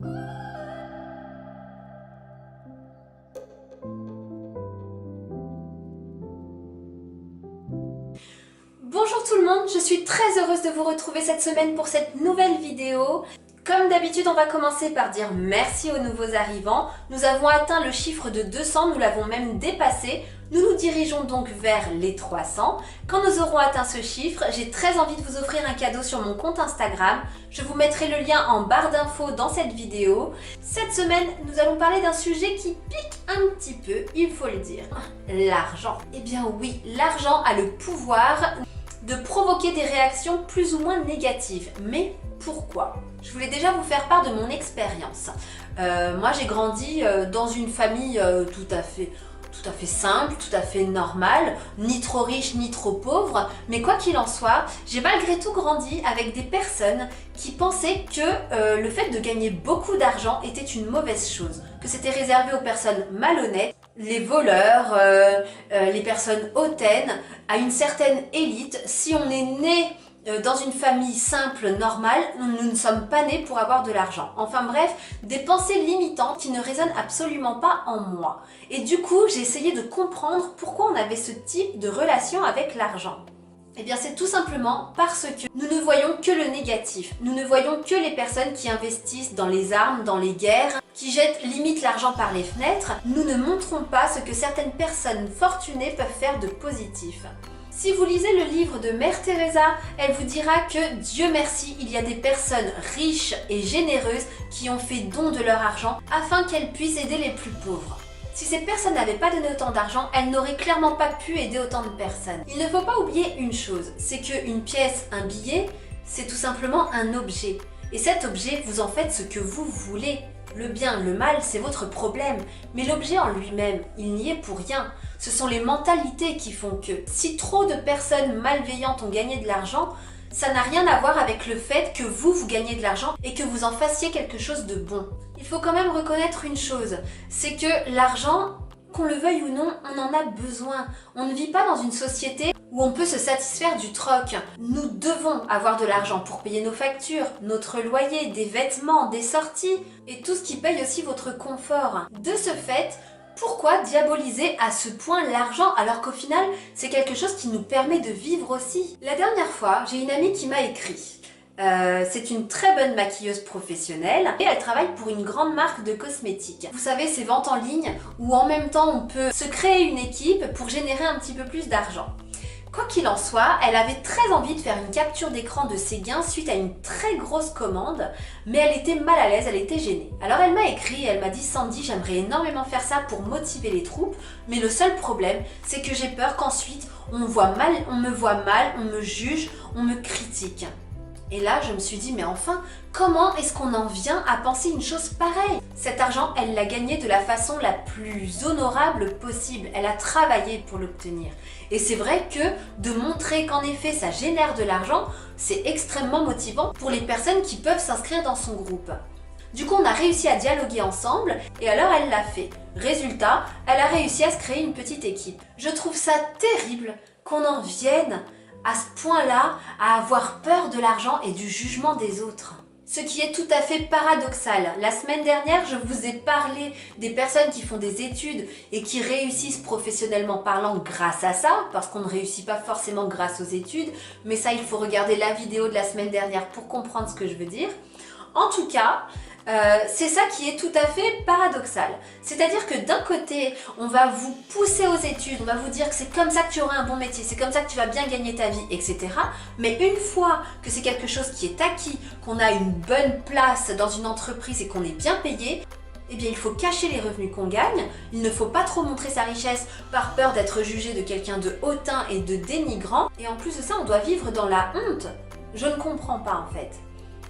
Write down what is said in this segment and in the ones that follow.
Bonjour tout le monde, je suis très heureuse de vous retrouver cette semaine pour cette nouvelle vidéo. Comme d'habitude, on va commencer par dire merci aux nouveaux arrivants. Nous avons atteint le chiffre de 200, nous l'avons même dépassé. Nous nous dirigeons donc vers les 300. Quand nous aurons atteint ce chiffre, j'ai très envie de vous offrir un cadeau sur mon compte Instagram. Je vous mettrai le lien en barre d'infos dans cette vidéo. Cette semaine, nous allons parler d'un sujet qui pique un petit peu, il faut le dire. L'argent. Eh bien oui, l'argent a le pouvoir de provoquer des réactions plus ou moins négatives. Mais pourquoi? Je voulais déjà vous faire part de mon expérience. Moi j'ai grandi dans une famille tout à fait simple, tout à fait normale, ni trop riche ni trop pauvre, mais quoi qu'il en soit, j'ai malgré tout grandi avec des personnes qui pensaient que le fait de gagner beaucoup d'argent était une mauvaise chose, que c'était réservé aux personnes malhonnêtes, les voleurs, les personnes hautaines, à une certaine élite. Si on est né dans une famille simple, normale, nous ne sommes pas nés pour avoir de l'argent. Enfin bref, des pensées limitantes qui ne résonnent absolument pas en moi. Et du coup, j'ai essayé de comprendre pourquoi on avait ce type de relation avec l'argent. Eh bien c'est tout simplement parce que nous ne voyons que le négatif. Nous ne voyons que les personnes qui investissent dans les armes, dans les guerres, qui jettent limite l'argent par les fenêtres. Nous ne montrons pas ce que certaines personnes fortunées peuvent faire de positif. Si vous lisez le livre de Mère Teresa, elle vous dira que Dieu merci, il y a des personnes riches et généreuses qui ont fait don de leur argent afin qu'elles puissent aider les plus pauvres. Si ces personnes n'avaient pas donné autant d'argent, elles n'auraient clairement pas pu aider autant de personnes. Il ne faut pas oublier une chose, c'est qu'une pièce, un billet, c'est tout simplement un objet. Et cet objet, vous en faites ce que vous voulez. Le bien, le mal, c'est votre problème. Mais l'objet en lui-même, il n'y est pour rien. Ce sont les mentalités qui font que. Si trop de personnes malveillantes ont gagné de l'argent, ça n'a rien à voir avec le fait que vous gagnez de l'argent et que vous en fassiez quelque chose de bon. Il faut quand même reconnaître une chose, c'est que l'argent, qu'on le veuille ou non, on en a besoin. On ne vit pas dans une société où on peut se satisfaire du troc. Nous devons avoir de l'argent pour payer nos factures, notre loyer, des vêtements, des sorties et tout ce qui paye aussi votre confort. De ce fait, pourquoi diaboliser à ce point l'argent alors qu'au final, c'est quelque chose qui nous permet de vivre aussi? La dernière fois, j'ai une amie qui m'a écrit. C'est une très bonne maquilleuse professionnelle et elle travaille pour une grande marque de cosmétiques. Vous savez, ces ventes en ligne où en même temps on peut se créer une équipe pour générer un petit peu plus d'argent. Quoi qu'il en soit, elle avait très envie de faire une capture d'écran de ses gains suite à une très grosse commande, mais elle était mal à l'aise, elle était gênée. Alors elle m'a écrit, elle m'a dit « Sandy, j'aimerais énormément faire ça pour motiver les troupes, mais le seul problème, c'est que j'ai peur qu'ensuite on me voit mal, on me juge, on me critique. » Et là, je me suis dit, mais enfin, comment est-ce qu'on en vient à penser une chose pareille? Cet argent, elle l'a gagné de la façon la plus honorable possible. Elle a travaillé pour l'obtenir. Et c'est vrai que de montrer qu'en effet, ça génère de l'argent, c'est extrêmement motivant pour les personnes qui peuvent s'inscrire dans son groupe. Du coup, on a réussi à dialoguer ensemble et alors elle l'a fait. Résultat, elle a réussi à se créer une petite équipe. Je trouve ça terrible qu'on en vienne à ce point-là, à avoir peur de l'argent et du jugement des autres. Ce qui est tout à fait paradoxal. La semaine dernière, je vous ai parlé des personnes qui font des études et qui réussissent professionnellement parlant grâce à ça, parce qu'on ne réussit pas forcément grâce aux études, mais ça, il faut regarder la vidéo de la semaine dernière pour comprendre ce que je veux dire. En tout cas, c'est ça qui est tout à fait paradoxal. C'est-à-dire que d'un côté, on va vous pousser aux études, on va vous dire que c'est comme ça que tu auras un bon métier, c'est comme ça que tu vas bien gagner ta vie, etc. Mais une fois que c'est quelque chose qui est acquis, qu'on a une bonne place dans une entreprise et qu'on est bien payé, eh bien il faut cacher les revenus qu'on gagne, il ne faut pas trop montrer sa richesse par peur d'être jugé de quelqu'un de hautain et de dénigrant. Et en plus de ça, on doit vivre dans la honte. Je ne comprends pas en fait.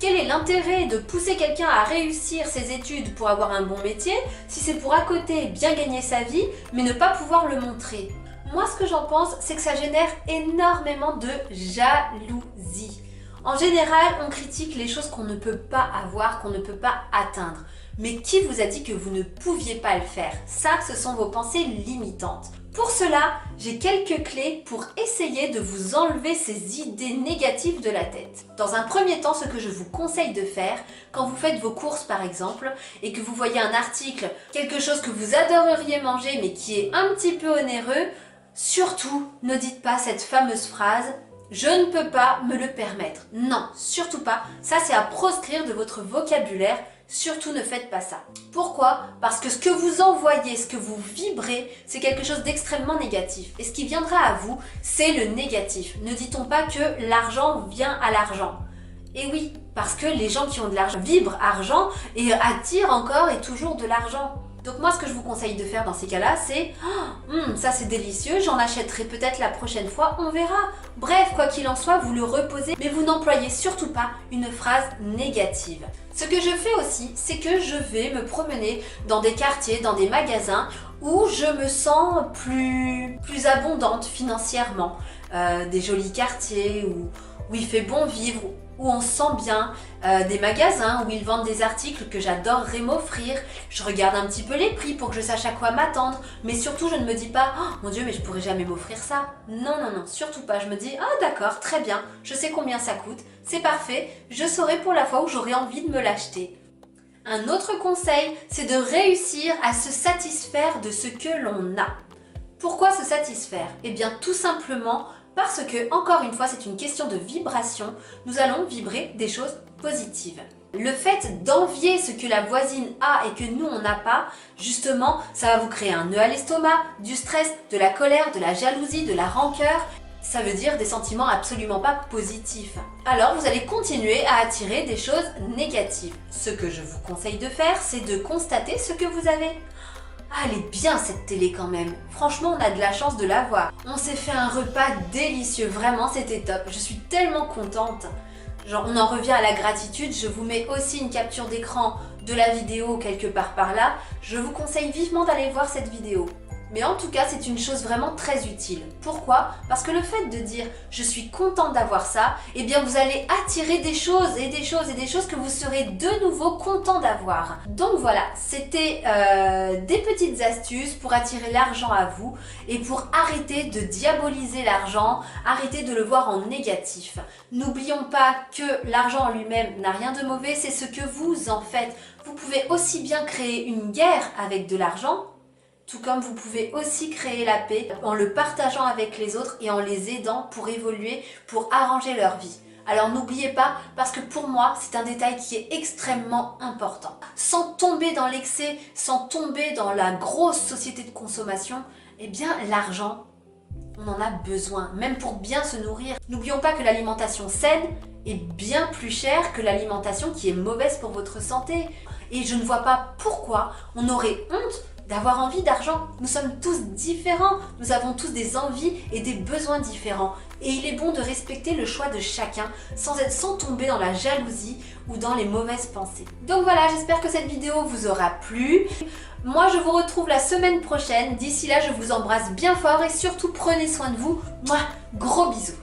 Quel est l'intérêt de pousser quelqu'un à réussir ses études pour avoir un bon métier si c'est pour à côté bien gagner sa vie mais ne pas pouvoir le montrer? Moi ce que j'en pense, c'est que ça génère énormément de jalousie. En général, on critique les choses qu'on ne peut pas avoir, qu'on ne peut pas atteindre. Mais qui vous a dit que vous ne pouviez pas le faire? Ça, ce sont vos pensées limitantes. Pour cela, j'ai quelques clés pour essayer de vous enlever ces idées négatives de la tête. Dans un premier temps, ce que je vous conseille de faire, quand vous faites vos courses par exemple, et que vous voyez un article, quelque chose que vous adoreriez manger mais qui est un petit peu onéreux, surtout ne dites pas cette fameuse phrase « Je ne peux pas me le permettre ». Non, surtout pas. Ça, c'est à proscrire de votre vocabulaire. Surtout ne faites pas ça. Pourquoi? Parce que ce que vous envoyez, ce que vous vibrez, c'est quelque chose d'extrêmement négatif. Et ce qui viendra à vous, c'est le négatif. Ne dit-on pas que l'argent vient à l'argent? Et oui, parce que les gens qui ont de l'argent vibrent argent et attirent encore et toujours de l'argent. Donc moi, ce que je vous conseille de faire dans ces cas-là, c'est ça c'est délicieux, j'en achèterai peut-être la prochaine fois, on verra. Bref, quoi qu'il en soit, vous le reposez, mais vous n'employez surtout pas une phrase négative. Ce que je fais aussi, c'est que je vais me promener dans des quartiers, dans des magasins où je me sens plus abondante financièrement. Des jolis quartiers où il fait bon vivre, où on se sent bien, des magasins où ils vendent des articles que j'adorerais m'offrir. Je regarde un petit peu les prix pour que je sache à quoi m'attendre, mais surtout je ne me dis pas « Oh mon Dieu, mais je pourrais jamais m'offrir ça ». Non, non, non, surtout pas. Je me dis « Ah d'accord, très bien, je sais combien ça coûte, c'est parfait, je saurai pour la fois où j'aurai envie de me l'acheter ». Un autre conseil, c'est de réussir à se satisfaire de ce que l'on a. Pourquoi se satisfaire? Eh bien tout simplement parce que, encore une fois, c'est une question de vibration, nous allons vibrer des choses positives. Le fait d'envier ce que la voisine a et que nous on n'a pas, justement, ça va vous créer un nœud à l'estomac, du stress, de la colère, de la jalousie, de la rancœur. Ça veut dire des sentiments absolument pas positifs. Alors vous allez continuer à attirer des choses négatives. Ce que je vous conseille de faire, c'est de constater ce que vous avez. Ah, elle est bien cette télé quand même. Franchement, on a de la chance de l'avoir. On s'est fait un repas délicieux, vraiment c'était top. Je suis tellement contente. Genre, on en revient à la gratitude. Je vous mets aussi une capture d'écran de la vidéo quelque part par là. Je vous conseille vivement d'aller voir cette vidéo. Mais en tout cas, c'est une chose vraiment très utile. Pourquoi? Parce que le fait de dire « je suis contente d'avoir ça », eh bien vous allez attirer des choses et des choses et des choses que vous serez de nouveau content d'avoir. Donc voilà, c'était des petites astuces pour attirer l'argent à vous et pour arrêter de diaboliser l'argent, arrêter de le voir en négatif. N'oublions pas que l'argent en lui-même n'a rien de mauvais, c'est ce que vous en faites. Vous pouvez aussi bien créer une guerre avec de l'argent, tout comme vous pouvez aussi créer la paix en le partageant avec les autres et en les aidant pour évoluer, pour arranger leur vie. Alors n'oubliez pas, parce que pour moi, c'est un détail qui est extrêmement important. Sans tomber dans l'excès, sans tomber dans la grosse société de consommation, eh bien l'argent, on en a besoin, même pour bien se nourrir. N'oublions pas que l'alimentation saine est bien plus chère que l'alimentation qui est mauvaise pour votre santé. Et je ne vois pas pourquoi on aurait honte d'avoir envie d'argent. Nous sommes tous différents, nous avons tous des envies et des besoins différents. Et il est bon de respecter le choix de chacun sans tomber dans la jalousie ou dans les mauvaises pensées. Donc voilà, j'espère que cette vidéo vous aura plu. Moi, je vous retrouve la semaine prochaine. D'ici là, je vous embrasse bien fort et surtout prenez soin de vous. Mouah, gros bisous.